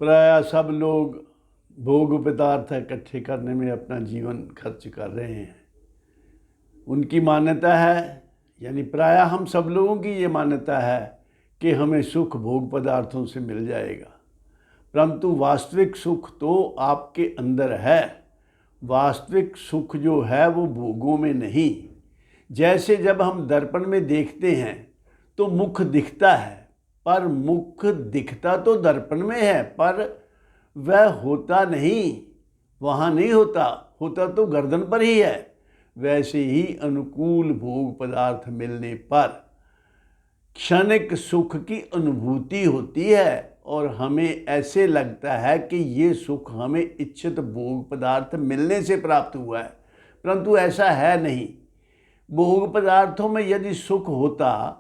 प्रायः सब लोग भोग पदार्थ इकट्ठे करने में अपना जीवन खर्च कर रहे हैं। उनकी मान्यता है, यानी प्रायः हम सब लोगों की ये मान्यता है कि हमें सुख भोग पदार्थों से मिल जाएगा, परंतु वास्तविक सुख तो आपके अंदर है। वास्तविक सुख जो है वो भोगों में नहीं। जैसे जब हम दर्पण में देखते हैं तो मुख दिखता है, पर मुख दिखता तो दर्पण में है, पर वह होता नहीं, वहाँ नहीं होता, होता तो गर्दन पर ही है। वैसे ही अनुकूल भोग पदार्थ मिलने पर क्षणिक सुख की अनुभूति होती है और हमें ऐसे लगता है कि ये सुख हमें इच्छित भोग पदार्थ मिलने से प्राप्त हुआ है, परंतु ऐसा है नहीं। भोग पदार्थों में यदि सुख होता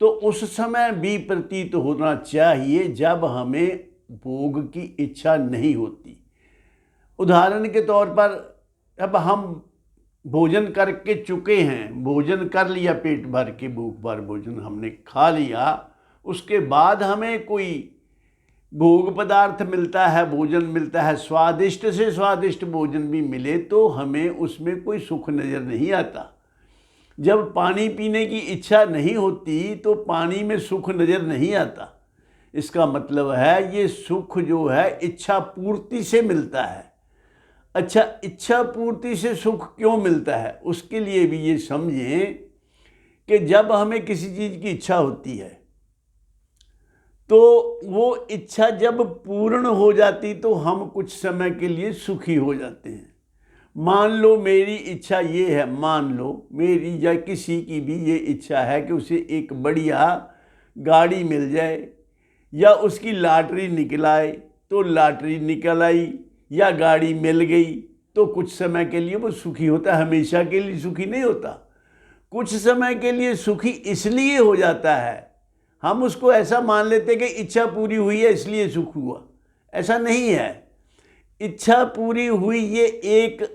तो उस समय भी प्रतीत होना चाहिए जब हमें भोग की इच्छा नहीं होती। उदाहरण के तौर पर, अब हम भोजन करके चुके हैं, भोजन कर लिया, पेट भर के भूख भर भोजन हमने खा लिया, उसके बाद हमें कोई भोग पदार्थ मिलता है, भोजन मिलता है, स्वादिष्ट से स्वादिष्ट भोजन भी मिले तो हमें उसमें कोई सुख नज़र नहीं आता। जब पानी पीने की इच्छा नहीं होती तो पानी में सुख नज़र नहीं आता। इसका मतलब है ये सुख जो है इच्छा पूर्ति से मिलता है। अच्छा, इच्छा पूर्ति से सुख क्यों मिलता है, उसके लिए भी ये समझें कि जब हमें किसी चीज़ की इच्छा होती है तो वो इच्छा जब पूर्ण हो जाती तो हम कुछ समय के लिए सुखी हो जाते हैं। मान लो मेरी इच्छा ये है, मान लो मेरी या किसी की भी ये इच्छा है कि उसे एक बढ़िया गाड़ी मिल जाए, या उसकी लॉटरी निकल आए, तो लॉटरी निकल आई या गाड़ी मिल गई तो कुछ समय के लिए वो सुखी होता है, हमेशा के लिए सुखी नहीं होता। कुछ समय के लिए सुखी इसलिए हो जाता है, हम उसको ऐसा मान लेते कि इच्छा पूरी हुई है इसलिए सुख हुआ। ऐसा नहीं है। इच्छा पूरी हुई ये एक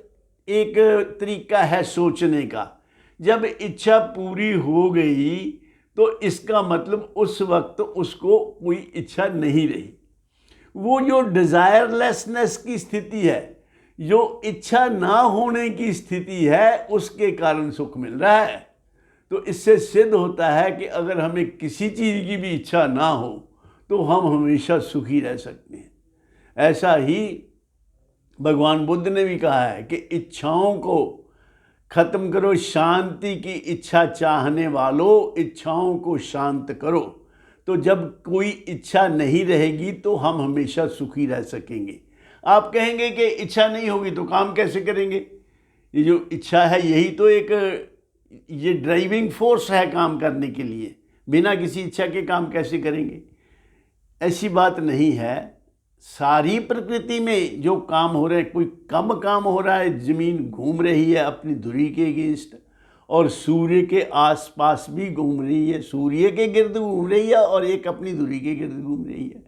तरीका है सोचने का। जब इच्छा पूरी हो गई तो इसका मतलब उस वक्त उसको कोई इच्छा नहीं रही। वो जो डिज़ायरलेसनेस की स्थिति है, जो इच्छा ना होने की स्थिति है, उसके कारण सुख मिल रहा है। तो इससे सिद्ध होता है कि अगर हमें किसी चीज़ की भी इच्छा ना हो तो हम हमेशा सुखी रह सकते हैं। ऐसा ही भगवान बुद्ध ने भी कहा है कि इच्छाओं को खत्म करो, शांति की इच्छा चाहने वालों, इच्छाओं को शांत करो। तो जब कोई इच्छा नहीं रहेगी तो हम हमेशा सुखी रह सकेंगे। आप कहेंगे कि इच्छा नहीं होगी तो काम कैसे करेंगे? ये जो इच्छा है यही तो ये ड्राइविंग फोर्स है काम करने के लिए। बिना किसी इच्छा के काम कैसे करेंगे? ऐसी बात नहीं है। सारी प्रकृति में जो काम हो रहे हैं, कोई कम काम हो रहा है, ज़मीन घूम रही है अपनी धुरी के अगेंस्ट और सूर्य के आसपास भी घूम रही है, सूर्य के गिर्द घूम रही है और एक अपनी धुरी के गिर्द घूम रही है।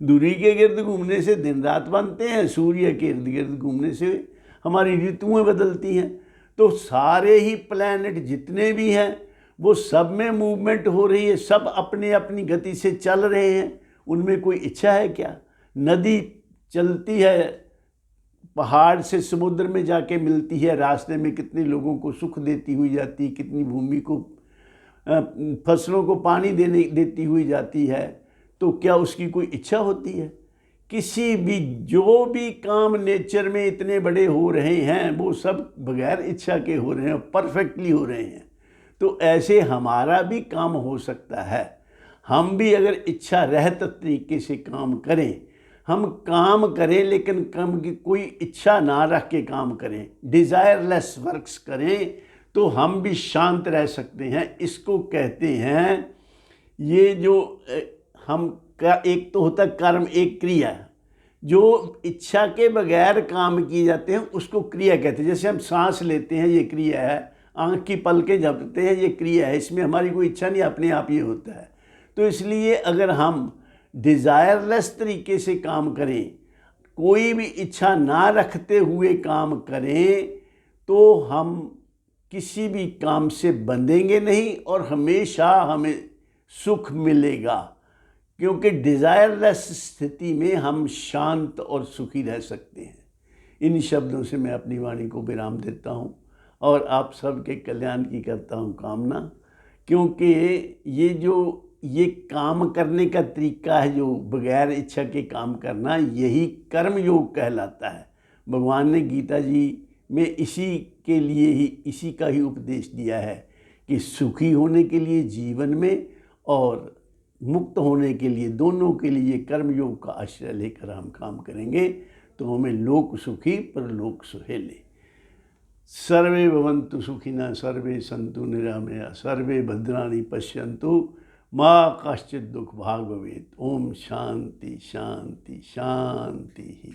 धुरी के गिर्द घूमने से दिन रात बनते हैं, सूर्य के इर्द गिर्द घूमने से हमारी ऋतुएं बदलती हैं। तो सारे ही प्लैनेट जितने भी हैं वो सब में मूवमेंट हो रही है, सब अपने अपनी गति से चल रहे हैं। उनमें कोई इच्छा है क्या? नदी चलती है, पहाड़ से समुद्र में जाके मिलती है, रास्ते में कितने लोगों को सुख देती हुई जाती है, कितनी भूमि को फसलों को पानी देती हुई जाती है। तो क्या उसकी कोई इच्छा होती है? किसी भी जो भी काम नेचर में इतने बड़े हो रहे हैं वो सब बगैर इच्छा के हो रहे हैं, परफेक्टली हो रहे हैं। तो ऐसे हमारा भी काम हो सकता है। हम भी अगर इच्छा रहत तरीके से काम करें, हम काम करें लेकिन काम की कोई इच्छा ना रख के काम करें, डिज़ायरलेस वर्क्स करें, तो हम भी शांत रह सकते हैं। इसको कहते हैं, ये जो हम का एक तो होता कर्म, एक क्रिया। जो इच्छा के बगैर काम किए जाते हैं उसको क्रिया कहते हैं। जैसे हम सांस लेते हैं, ये क्रिया है। आँख की पलकें झपकते हैं, ये क्रिया है। इसमें हमारी कोई इच्छा नहीं, अपने आप ये होता है। तो इसलिए अगर हम डिज़ायरलेस तरीके से काम करें, कोई भी इच्छा ना रखते हुए काम करें, तो हम किसी भी काम से बंधेंगे नहीं और हमेशा हमें सुख मिलेगा। क्योंकि डिज़ायरलेस स्थिति में हम शांत और सुखी रह सकते हैं। इन शब्दों से मैं अपनी वाणी को विराम देता हूँ और आप सबके कल्याण की करता हूँ कामना, क्योंकि ये काम करने का तरीका है, जो बगैर इच्छा के काम करना, यही कर्म योग कहलाता है। भगवान ने गीता जी में इसी के लिए ही, इसी का ही उपदेश दिया है कि सुखी होने के लिए जीवन में और मुक्त होने के लिए, दोनों के लिए कर्म योग का आश्रय लेकर हम काम करेंगे तो हमें लोक सुखी परलोक सुहेले। सर्वे भवन्तु सुखिनः, सर्वे सन्तु निरामया, सर्वे भद्राणि पश्यन्तु, मा कश्चित् दुःख भाग् भवेत्। ओम शांति शांति शांति ही।